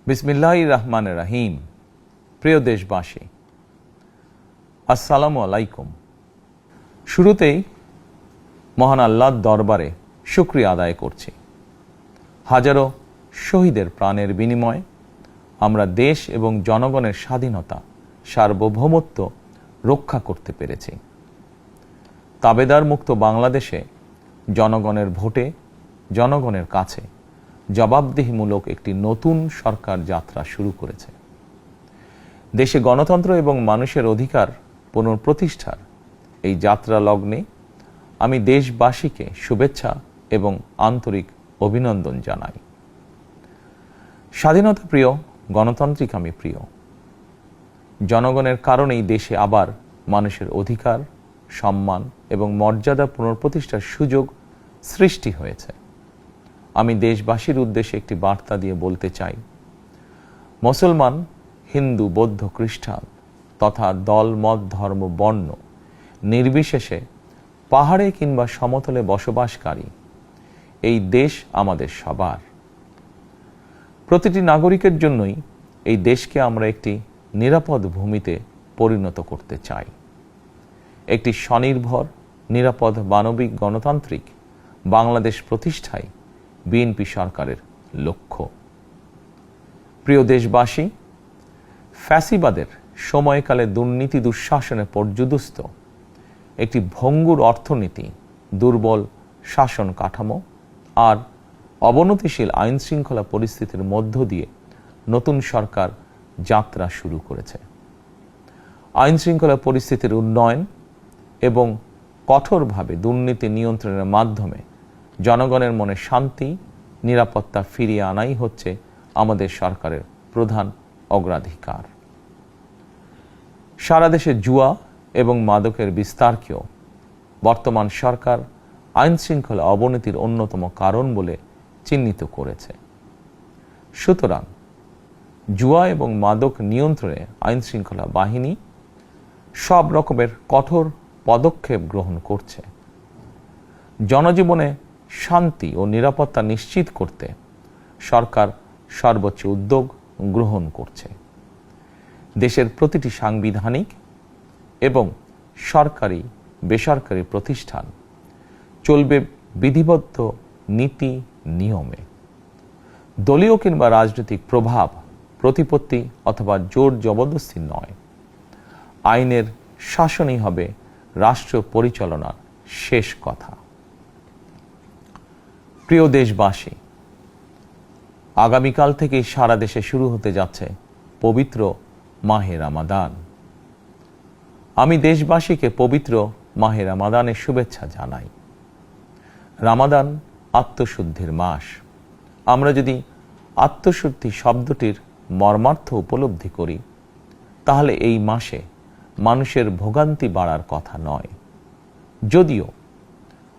বিসমিল্লাহির রহমানির রহিম। প্রিয় দেশবাসী, আসসালামু আলাইকুম। শুরুতেই মহান আল্লাহর দরবারে শুকরিয়া আদায় করছি। হাজারো শহীদের প্রাণের বিনিময়ে আমরা দেশ এবং জনগণের স্বাধীনতা, সার্বভৌমত্ব রক্ষা করতে পেরেছি। তাবেদার মুক্ত বাংলাদেশে জনগণের ভোটে জনগণের কাছে জবাবদিহিমূলক একটি নতুন সরকার যাত্রা শুরু করেছে। দেশে গণতন্ত্র এবং মানুষের অধিকার পুনঃপ্রতিষ্ঠার এই যাত্রা লগ্নে আমি দেশবাসীকে শুভেচ্ছা এবং আন্তরিক অভিনন্দন জানাই। স্বাধীনতা প্রিয়, গণতান্ত্রিক আমি প্রিয়। জনগণের কারণেই দেশে আবার মানুষের অধিকার, সম্মান এবং মর্যাদা পুনঃপ্রতিষ্ঠার সুযোগ সৃষ্টি হয়েছে। আমি দেশবাসীর উদ্দেশ্যে একটি বার্তা দিয়ে বলতে চাই, মুসলমান, হিন্দু, বৌদ্ধ, খ্রিস্টান তথা দল, মত, ধর্ম, বর্ণ নির্বিশেষে পাহাড়ে কিংবা সমতলে বসবাসকারী এই দেশ আমাদের সবার। প্রতিটি নাগরিকের জন্যই এই দেশকে আমরা একটি নিরাপদ ভূমিতে পরিণত করতে চাই। একটি স্বনির্ভর, নিরাপদ, মানবিক, গণতান্ত্রিক বাংলাদেশ প্রতিষ্ঠায় বিএনপি সরকারের লক্ষ্য। প্রিয় দেশবাসী, ফ্যাসিবাদের সময়কালে দুর্নীতি, দুঃশাসনে পর্যুদস্ত একটি ভঙ্গুর অর্থনীতি, দুর্বল শাসন কাঠামো আর অবনতিশীল আইন শৃঙ্খলা পরিস্থিতির মধ্য দিয়ে নতুন সরকার যাত্রা শুরু করেছে। আইন শৃঙ্খলা পরিস্থিতির উন্নয়ন এবং কঠোরভাবে দুর্নীতি নিয়ন্ত্রণের মাধ্যমে জনগণের মনে শান্তি, নিরাপত্তা ফিরিয়ে আনাই হচ্ছে আমাদের সরকারের প্রধান অগ্রাধিকার। সারা দেশে জুয়া এবং মাদকের বিস্তারকেও বর্তমান সরকার আইন শৃঙ্খলা অবনতির অন্যতম কারণ বলে চিহ্নিত করেছে। সুতরাং জুয়া এবং মাদক নিয়ন্ত্রণে আইন শৃঙ্খলা বাহিনী সব রকমের কঠোর পদক্ষেপ গ্রহণ করছে। জনজীবনে শান্তি ও নিরাপত্তা নিশ্চিত করতে সরকার সর্বোচ্চ উদ্যোগ গ্রহণ করছে। দেশের প্রতিটি সাংবিধানিক এবং সরকারি বেসরকারি প্রতিষ্ঠান চলবে বিধিবদ্ধ নীতি নিয়মে। দলীয় কিংবা রাজনৈতিক প্রভাব, প্রতিপত্তি অথবা জোর জবরদস্তি নয়। আইনের শাসনই হবে রাষ্ট্র পরিচালনার শেষ কথা। প্রিয় দেশবাসী, আগামীকাল থেকে সারা দেশে শুরু হতে যাচ্ছে পবিত্র মাহে রমাদান। আমি দেশবাসীকে পবিত্র মাহে রমাদানের শুভেচ্ছা জানাই। রমাদান আত্মশুদ্ধির মাস। আমরা যদি আত্মশুদ্ধি শব্দটির মর্মার্থ উপলব্ধি করি, তাহলে এই মাসে মানুষের ভোগান্তি বাড়ার কথা নয়। যদিও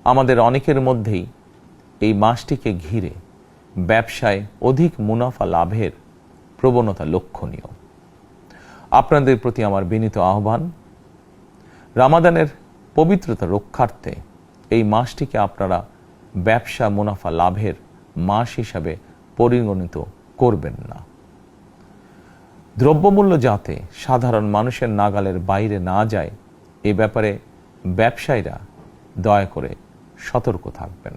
আমাদের অনেকের মধ্যেই এই মাসটিকে ঘিরে ব্যবসায় অধিক মুনাফা লাভের প্রবণতা লক্ষণীয়। আপনাদের প্রতি আমার বিনীত আহ্বান, রমাদানের পবিত্রতা রক্ষার্থে এই মাসটিকে আপনারা ব্যবসা মুনাফা লাভের মাস হিসাবে পরিগণিত করবেন না। দ্রব্যমূল্য যাতে সাধারণ মানুষের নাগালের বাইরে না যায়, এ ব্যাপারে ব্যবসায়ীরা দয়া করে সতর্ক থাকবেন।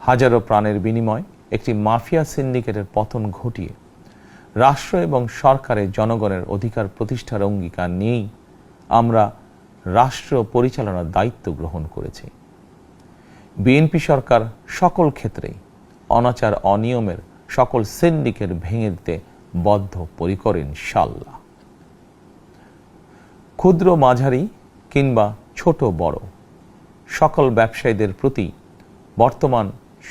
হাজারো প্রাণের বিনিময় একটি মাফিয়া সিন্ডিকেটের পতন ঘটিয়ে রাষ্ট্র এবং সরকারের জনগণের অধিকার প্রতিষ্ঠার অঙ্গীকার নিয়েই আমরা রাষ্ট্র পরিচালনার দায়িত্ব গ্রহণ করেছি। বিএনপি সরকার সকল ক্ষেত্রেই অনাচার, অনিয়মের সকল সিন্ডিকেট ভেঙে দিতে বদ্ধপরিকর ইনশাআল্লাহ। ক্ষুদ্র, মাঝারি কিংবা ছোট বড় সকল ব্যবসায়ীদের প্রতি বর্তমান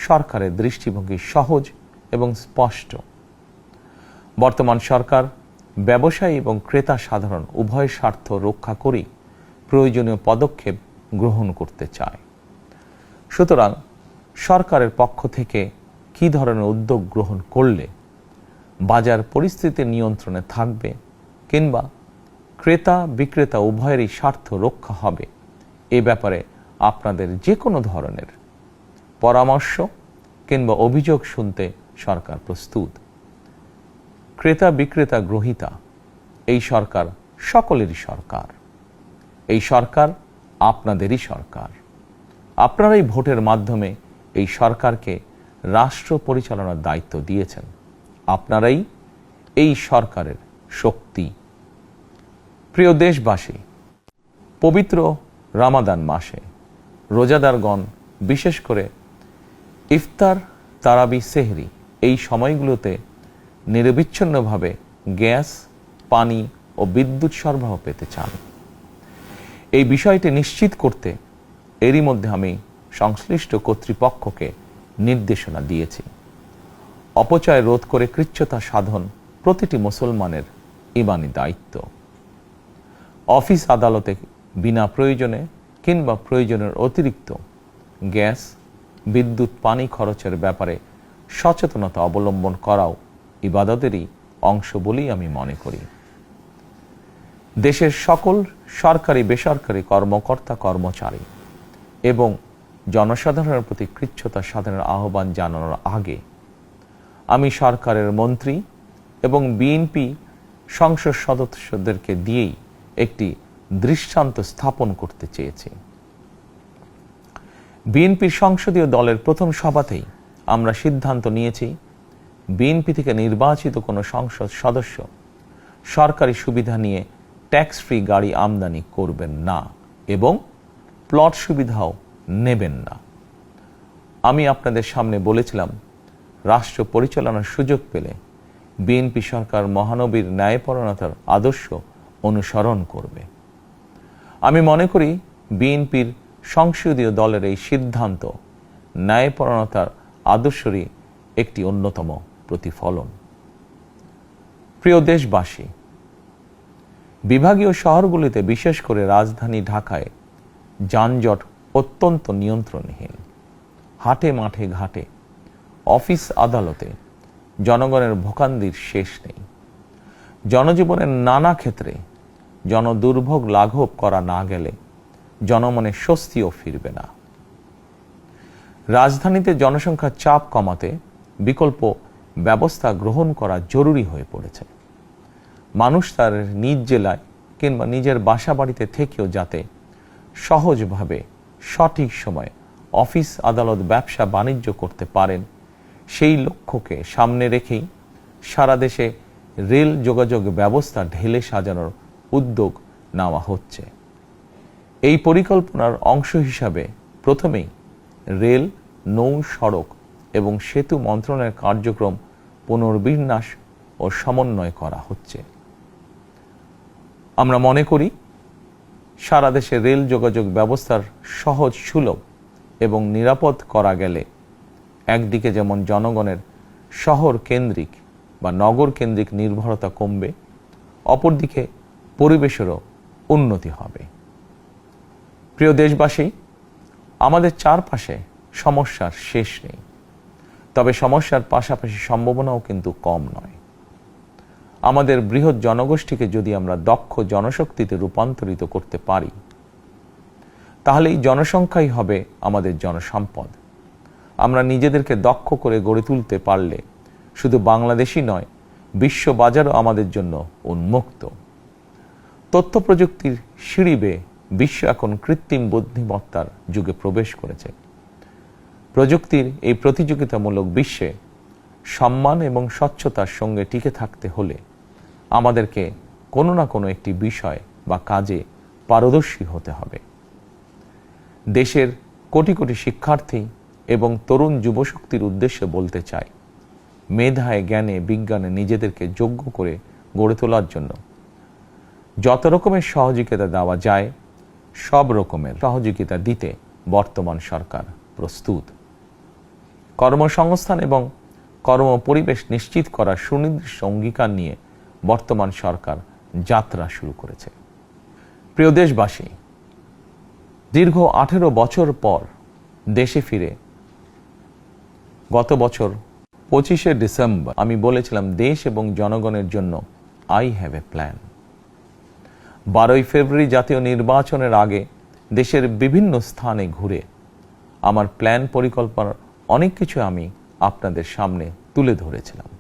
সরকারের দৃষ্টিভঙ্গি সহজ এবং স্পষ্ট। বর্তমান সরকার ব্যবসায়ী এবং ক্রেতা সাধারণ উভয় স্বার্থ রক্ষা করেই প্রয়োজনীয় পদক্ষেপ গ্রহণ করতে চায়। সুতরাং সরকারের পক্ষ থেকে কী ধরনের উদ্যোগ গ্রহণ করলে বাজার পরিস্থিতি নিয়ন্ত্রণে থাকবে কিংবা ক্রেতা বিক্রেতা উভয়েরই স্বার্থ রক্ষা হবে, এ ব্যাপারে আপনাদের যে কোনো ধরনের পরামর্শ কিংবা অভিযোগ শুনতে সরকার প্রস্তুত। ক্রেতা বিক্রেতা গ্রহীতা, এই সরকার সকলেরই সরকার। এই সরকার আপনাদেরই সরকার। আপনারাই ভোটের মাধ্যমে এই সরকারকে রাষ্ট্র পরিচালনার দায়িত্ব দিয়েছেন। আপনারাই এই সরকারের শক্তি। প্রিয় দেশবাসী, পবিত্র রমাদান মাসে রোজাদারগণ বিশেষ করে ইফতার, তারাবি, সেহরি এই সময়গুলোতে নিরবিচ্ছিন্নভাবে গ্যাস, পানি ও বিদ্যুৎ সরবরাহ পেতে চান। এই বিষয়টি নিশ্চিত করতে এরই মধ্যে আমি সংশ্লিষ্ট কর্তৃপক্ষকে নির্দেশনা দিয়েছি। অপচয় রোধ করে কৃচ্ছ্রতা সাধন প্রতিটি মুসলমানের ঈমানি দায়িত্ব। অফিস আদালতে বিনা প্রয়োজনে কিংবা প্রয়োজনের অতিরিক্ত গ্যাস, বিদ্যুৎ, পানি খরচের ব্যাপারে সচেতনতা অবলম্বন করাও ইবাদতেরই অংশ বলেই আমি মনে করি। দেশের সকল সরকারি বেসরকারি কর্মকর্তা কর্মচারী এবং জনসাধারণের প্রতি কৃচ্ছ্রতা সাধনের আহ্বান জানানোর আগে আমি সরকারের মন্ত্রী এবং বিএনপি সংসদ সদস্যদেরকে দিয়েই একটি দৃষ্টান্ত স্থাপন করতে চেয়েছি। বিএনপির সংসদীয় দলের প্রথম সভাতেই আমরা সিদ্ধান্ত নিয়েছি, বিএনপি থেকে নির্বাচিত কোনো সংসদ সদস্য সরকারি সুবিধা নিয়ে ট্যাক্স ফ্রি গাড়ি আমদানি করবেন না এবং প্লট সুবিধাও নেবেন না। আমি আপনাদের সামনে বলেছিলাম, রাষ্ট্র পরিচালনার সুযোগ পেলে বিএনপি সরকার মহানবীর ন্যায়পরায়ণতার আদর্শ অনুসরণ করবে। আমি মনে করি বিএনপির সংসদীয় দলের এই সিদ্ধান্ত ন্যায়পরায়ণতার আদর্শেরই একটি অন্যতম প্রতিফলন। প্রিয় দেশবাসী, বিভাগীয় শহরগুলিতে বিশেষ করে রাজধানী ঢাকায় যানজট অত্যন্ত নিয়ন্ত্রণহীন। হাটে মাঠে ঘাটে, অফিস আদালতে জনগণের ভোগান্তির শেষ নেই। জনজীবনের নানা ক্ষেত্রে জনদুর্ভোগ লাঘব করা না গেলে জনমনে স্বস্তিও ফিরবে না। রাজধানীতে জনসংখ্যার চাপ কমাতে বিকল্প ব্যবস্থা গ্রহণ করা জরুরি হয়ে পড়েছে। মানুষ তার নিজ জেলায় কিংবা নিজের বাসা বাড়িতে থেকেও যাতে সহজভাবে সঠিক সময়ে অফিস, আদালত, ব্যবসা বাণিজ্য করতে পারেন, সেই লক্ষ্যকে সামনে রেখেই সারা দেশে রেল যোগাযোগ ব্যবস্থা ঢেলে সাজানোর উদ্যোগ নেওয়া হচ্ছে। এই পরিকল্পনার অংশ হিসাবে প্রথমেই রেল, নৌ, সড়ক এবং সেতু মন্ত্রণালয়ের কার্যক্রম পুনর্বিন্যাস ও সমন্বয় করা হচ্ছে। আমরা মনে করি সারা দেশে রেল যোগাযোগ ব্যবস্থার সহজ, সুলভ এবং নিরাপদ করা গেলে একদিকে যেমন জনগণের শহর কেন্দ্রিক বা নগর কেন্দ্রিক নির্ভরতা কমবে, অপরদিকে পরিবেশেরও উন্নতি হবে। প্রিয় দেশবাসী, আমাদের চারপাশে সমস্যার শেষ নেই, তবে সমস্যার পাশাপাশি সম্ভাবনাও কিন্তু কম নয়। আমাদের বৃহৎ জনগোষ্ঠীকে যদি আমরা দক্ষ জনশক্তিতে রূপান্তরিত করতে পারি, তাহলে এই জনসংখ্যাই হবে আমাদের জনসম্পদ। আমরা নিজেদেরকে দক্ষ করে গড়ে তুলতে পারলে শুধু বাংলাদেশই নয়, বিশ্ব বাজারও আমাদের জন্য উন্মুক্ত। তথ্য প্রযুক্তির সিঁড়ি বেয়ে বিশ্ব এখন কৃত্রিম বুদ্ধিমত্তার যুগে প্রবেশ করেছে। প্রযুক্তির এই প্রতিযোগিতামূলক বিশ্বে সম্মান এবং স্বচ্ছতার সঙ্গে টিকে থাকতে হলে আমাদেরকে কোনো না কোনো একটি বিষয় বা কাজে পারদর্শী হতে হবে। দেশের কোটি কোটি শিক্ষার্থী এবং তরুণ যুবশক্তির উদ্দেশ্যে বলতে চাই, মেধায়, জ্ঞানে, বিজ্ঞানে নিজেদেরকে যোগ্য করে গড়ে তোলার জন্য যত রকমের সহযোগিতা দেওয়া যায়, সব রকমের সহযোগিতা দিতে বর্তমান সরকার প্রস্তুত। কর্মসংস্থান এবং কর্মপরিবেশ নিশ্চিত করার সুনির্দিষ্ট অঙ্গীকার নিয়ে বর্তমান সরকার যাত্রা শুরু করেছে। প্রিয় দেশবাসী, দীর্ঘ 18 বছর পর দেশে ফিরে গত বছর 25শে ডিসেম্বর আমি বলেছিলাম, দেশ এবং জনগণের জন্য আই হ্যাভ এ প্ল্যান। 12ই ফেব্রুয়ারি জাতীয় নির্বাচনের আগে দেশের বিভিন্ন স্থানে ঘুরে আমার প্ল্যান, পরিকল্পনার অনেক কিছু আমি আপনাদের সামনে তুলে ধরেছিলাম।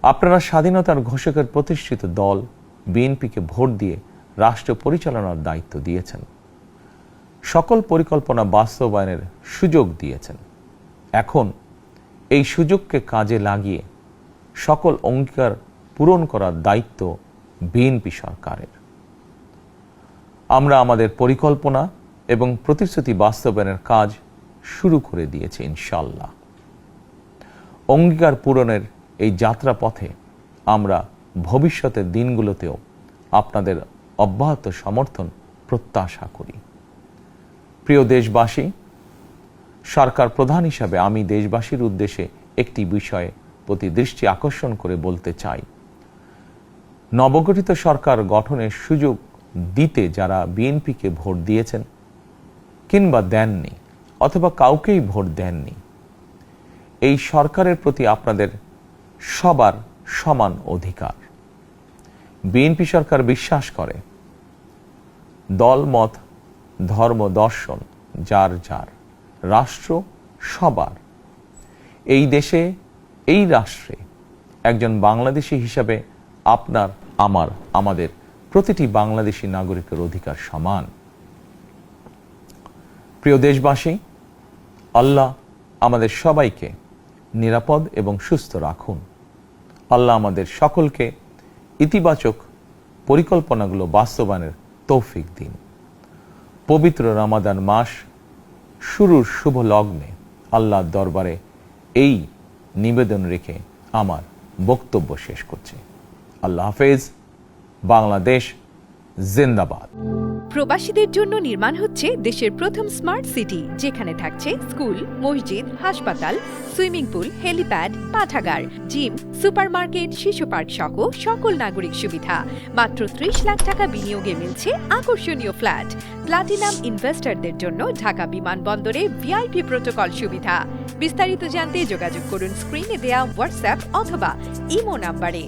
আপনারা স্বাধীনতার ঘোষকের প্রতিষ্ঠিত দল বিএনপিকে ভোট দিয়ে রাষ্ট্র পরিচালনার দায়িত্ব দিয়েছেন, সকল পরিকল্পনা বাস্তবায়নের সুযোগ দিয়েছেন। এখন এই সুযোগকে কাজে লাগিয়ে সকল অঙ্গীকার পূরণ করার দায়িত্ব বিএনপি সরকারের। আমরা আমাদের পরিকল্পনা এবং প্রতিশ্রুতি বাস্তবায়নের কাজ শুরু করে দিয়েছি ইনশাআল্লাহ। অঙ্গীকার পূরণের এই যাত্রাপথে আমরা ভবিষ্যতের দিনগুলোতেও আপনাদের অব্যাহত সমর্থন প্রত্যাশা করি। প্রিয় দেশবাসী, সরকার প্রধান হিসাবে আমি দেশবাসীর উদ্দেশ্যে একটি বিষয়ে প্রতি দৃষ্টি আকর্ষণ করে বলতে চাই। নবগঠিত সরকার গঠনের সুযোগ দিতে যারা বিএনপিকে ভোট দিয়েছেন কিংবা দেননি অথবা কাউকেই ভোট দেননি, এই সরকারের প্রতি আপনাদের সবার সমান অধিকার। বিএনপি সরকার বিশ্বাস করে দলমত, ধর্ম, দর্শন যার যার, রাষ্ট্র সবার। এই দেশে, এই রাষ্ট্রে একজন বাংলাদেশী হিসাবে আপনার, আমার, আমাদের প্রতিটি বাংলাদেশী নাগরিকের অধিকার সমান। প্রিয় দেশবাসী, আল্লাহ আমাদের সবাইকে নিরাপদ এবং সুস্থ রাখুন। আল্লাহ আমাদের সকলকে ইতিবাচক পরিকল্পনাগুলো বাস্তবায়নের তৌফিক দিন। পবিত্র রমাদান মাস শুরুর শুভ লগ্নে আল্লাহর দরবারে এই নিবেদন রেখে আমার বক্তব্য শেষ করছি। আল্লাহ হাফেজ। বাংলাদেশ জিন্দাবাদ। প্রবাসীদের জন্য নির্মাণ হচ্ছে দেশের প্রথম স্মার্ট সিটি, যেখানে থাকছে স্কুল, মসজিদ, হাসপাতাল, সুইমিং পুল, হেলিপ্যাড, পাঠাগার, জিম, সুপারমার্কেট, শিশু পার্ক সহ সকল নাগরিক সুবিধা। মাত্র 30 লাখ টাকা বিনিয়োগে মিলছে আকর্ষণীয় ফ্ল্যাট। প্লাটিনাম ইনভেস্টরদের জন্য ঢাকা বিমানবন্দরে ভিআইপি প্রোটোকল সুবিধা। বিস্তারিত জানতে যোগাযোগ করুন স্ক্রিনে দেয়া হোয়াটসঅ্যাপ অথবা ইমো নাম্বারে।